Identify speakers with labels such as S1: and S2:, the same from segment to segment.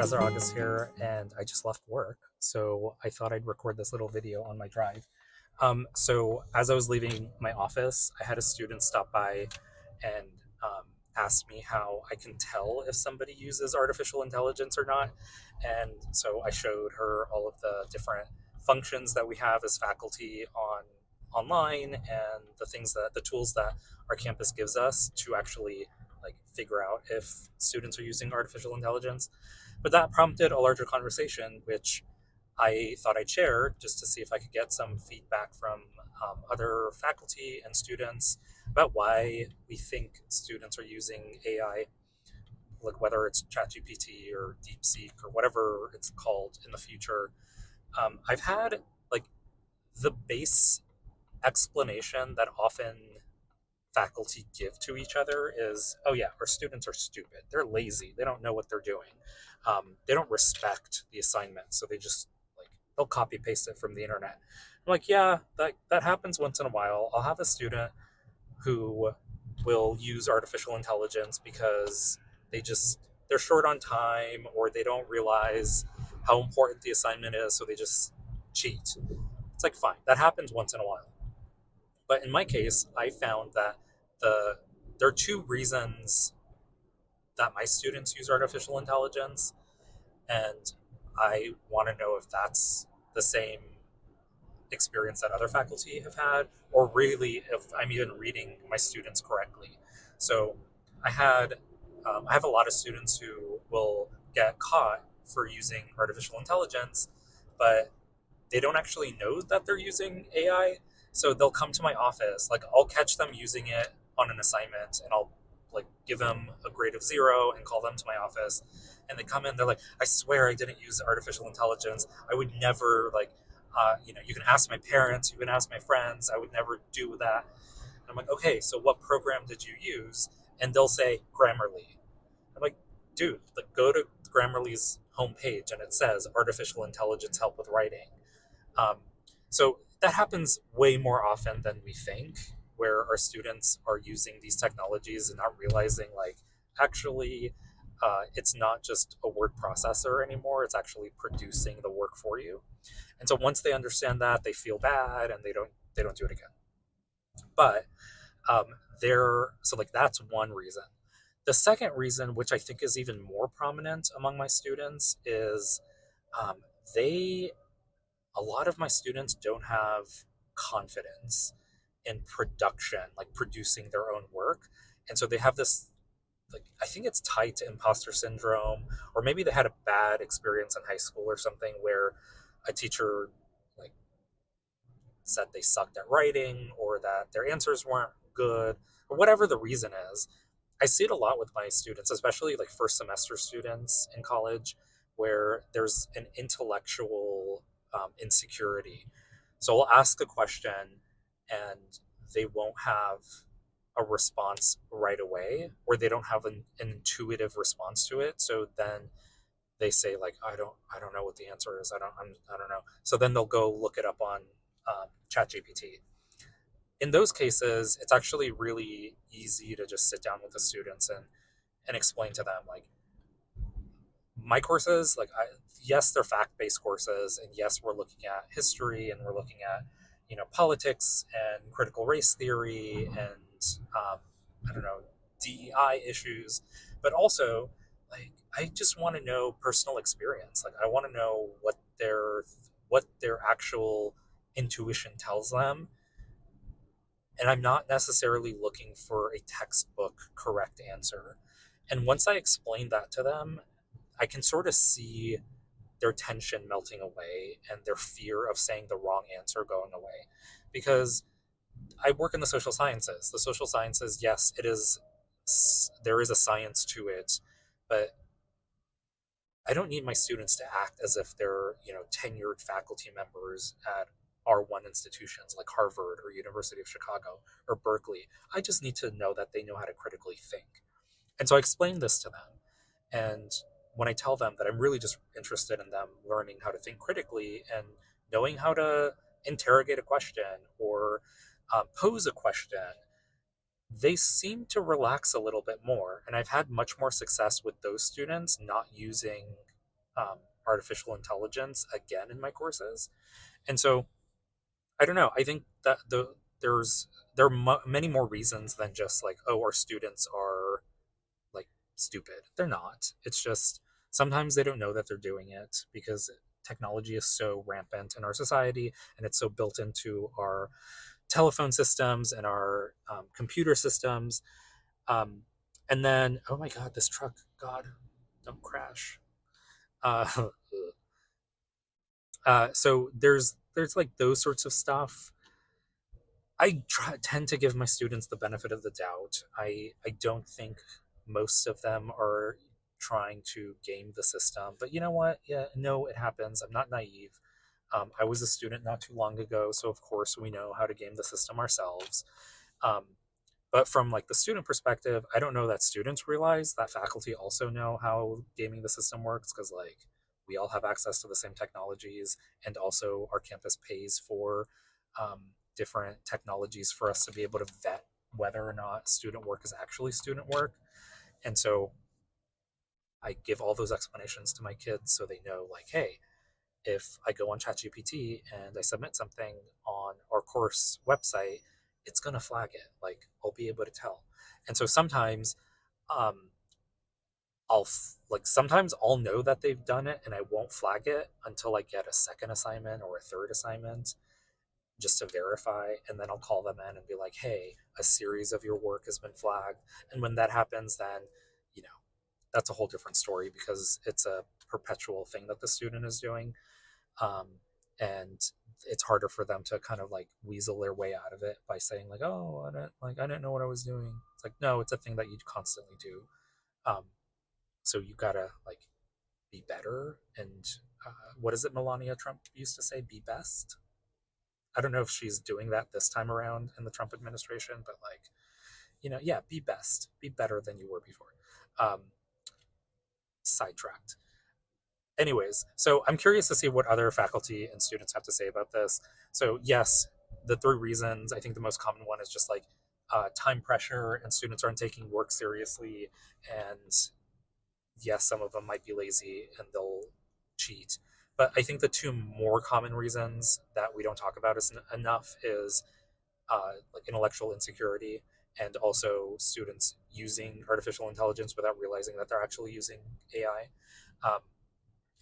S1: Professor August here, and I just left work, so I thought I'd record this little video on my drive. So, as I was leaving my office, I had a student stop by and ask me how I can tell if somebody uses artificial intelligence or not. And so I showed her all of the different functions that we have as faculty on online and the tools that our campus gives us to actually like figure out if students are using artificial intelligence. But that prompted a larger conversation, which I thought I'd share just to see if I could get some feedback from other faculty and students about why we think students are using AI, like whether it's ChatGPT or DeepSeek or whatever it's called in the future. I've had like the base explanation that often faculty give to each other is, oh yeah, our students are stupid. They're lazy. They don't know what they're doing. They don't respect the assignment, so they just like they'll copy paste it from the internet. I'm like, yeah, that happens once in a while. I'll have a student who will use artificial intelligence because they're short on time or they don't realize how important the assignment is, so they just cheat. It's like fine, that happens once in a while. But in my case, I found that the there are two reasons that my students use artificial intelligence, and I want to know if that's the same experience that other faculty have had, or really if I'm even reading my students correctly. So I had I have a lot of students who will get caught for using artificial intelligence, but they don't actually know that they're using AI. So they'll come to my office, like I'll catch them using it on an assignment and I'll like give them a grade of 0 and call them to my office. And they come in, they're like, I swear I didn't use artificial intelligence. I would never you can ask my parents, you can ask my friends. I would never do that. And I'm like, okay, so what program did you use? And they'll say Grammarly. I'm like, dude, like go to Grammarly's homepage and it says artificial intelligence help with writing. Um, so that happens way more often than we think, where our students are using these technologies and not realizing, like, actually, it's not just a word processor anymore. It's actually producing the work for you. And so once they understand that, they feel bad and they don't do it again. But um, that's one reason. The second reason, which I think is even more prominent among my students, is um, they a lot of my students don't have confidence in production, like producing their own work. And so they have this, like, I think it's tied to imposter syndrome, or maybe they had a bad experience in high school or something where a teacher, like, said they sucked at writing or that their answers weren't good, or whatever the reason is. I see it a lot with my students, especially like first semester students in college, where there's an intellectual insecurity. So I'll ask a question and they won't have a response right away, or they don't have an intuitive response to it. So then they say like, I don't know what the answer is. I don't know. So then they'll go look it up on ChatGPT. In those cases, it's actually really easy to just sit down with the students and explain to them like my courses, yes, they're fact-based courses, and yes, we're looking at history and we're looking at politics and critical race theory and I don't know, DEI issues, but also like I just want to know personal experience. Like I want to know what their actual intuition tells them, and I'm not necessarily looking for a textbook correct answer. And once I explain that to them, I can sort of see their tension melting away and their fear of saying the wrong answer going away. Because I work in the social sciences. The social sciences, yes, there is a science to it, but I don't need my students to act as if they're, tenured faculty members at R1 institutions like Harvard or University of Chicago or Berkeley. I just need to know that they know how to critically think. And so I explain this to them. And when I tell them that I'm really just interested in them learning how to think critically and knowing how to interrogate a question or pose a question, they seem to relax a little bit more. And I've had much more success with those students not using artificial intelligence again in my courses. And so I don't know. I think that there are many more reasons than just like, oh, our students are like stupid. They're not. It's just sometimes they don't know that they're doing it because technology is so rampant in our society and it's so built into our telephone systems and our computer systems. Um, and then, oh my God, this truck, God, don't crash. Uh, so there's like those sorts of stuff. Tend to give my students the benefit of the doubt. I don't think most of them are trying to game the system, but you know what? Yeah, no, it happens. I'm not naive. I was a student not too long ago, so of course we know how to game the system ourselves. Um, but from like the student perspective, I don't know that students realize that faculty also know how gaming the system works because like we all have access to the same technologies, and also our campus pays for um, different technologies for us to be able to vet whether or not student work is actually student work. And so I give all those explanations to my kids so they know like, hey, if I go on ChatGPT and I submit something on our course website, it's gonna flag it. Like I'll be able to tell. And so sometimes um, sometimes I'll know that they've done it and I won't flag it until I get a second assignment or a third assignment just to verify, and then I'll call them in and be like, hey, a series of your work has been flagged. And when that happens, then you know that's a whole different story because it's a perpetual thing that the student is doing. um, and it's harder for them to kind of like weasel their way out of it by saying like, oh, I didn't know what I was doing. It's like, no, it's a thing that you constantly do. um, so you gotta like be better. And what is it Melania Trump used to say, be best. I don't know if she's doing that this time around in the Trump administration, but like, yeah, be best, be better than you were before. um, Sidetracked. Anyways, so I'm curious to see what other faculty and students have to say about this. So yes, the three reasons, I think the most common one is just like time pressure and students aren't taking work seriously. And yes, some of them might be lazy and they'll cheat. But I think the two more common reasons that we don't talk about enough is like intellectual insecurity, and also students using artificial intelligence without realizing that they're actually using AI.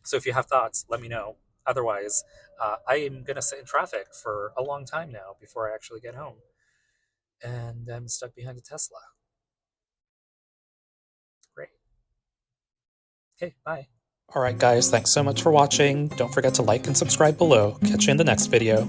S1: So if you have thoughts, let me know. Otherwise, I am going to sit in traffic for a long time now before I actually get home. And I'm stuck behind a Tesla. Great. Okay, bye. All right, guys, thanks so much for watching. Don't forget to like and subscribe below. Catch you in the next video.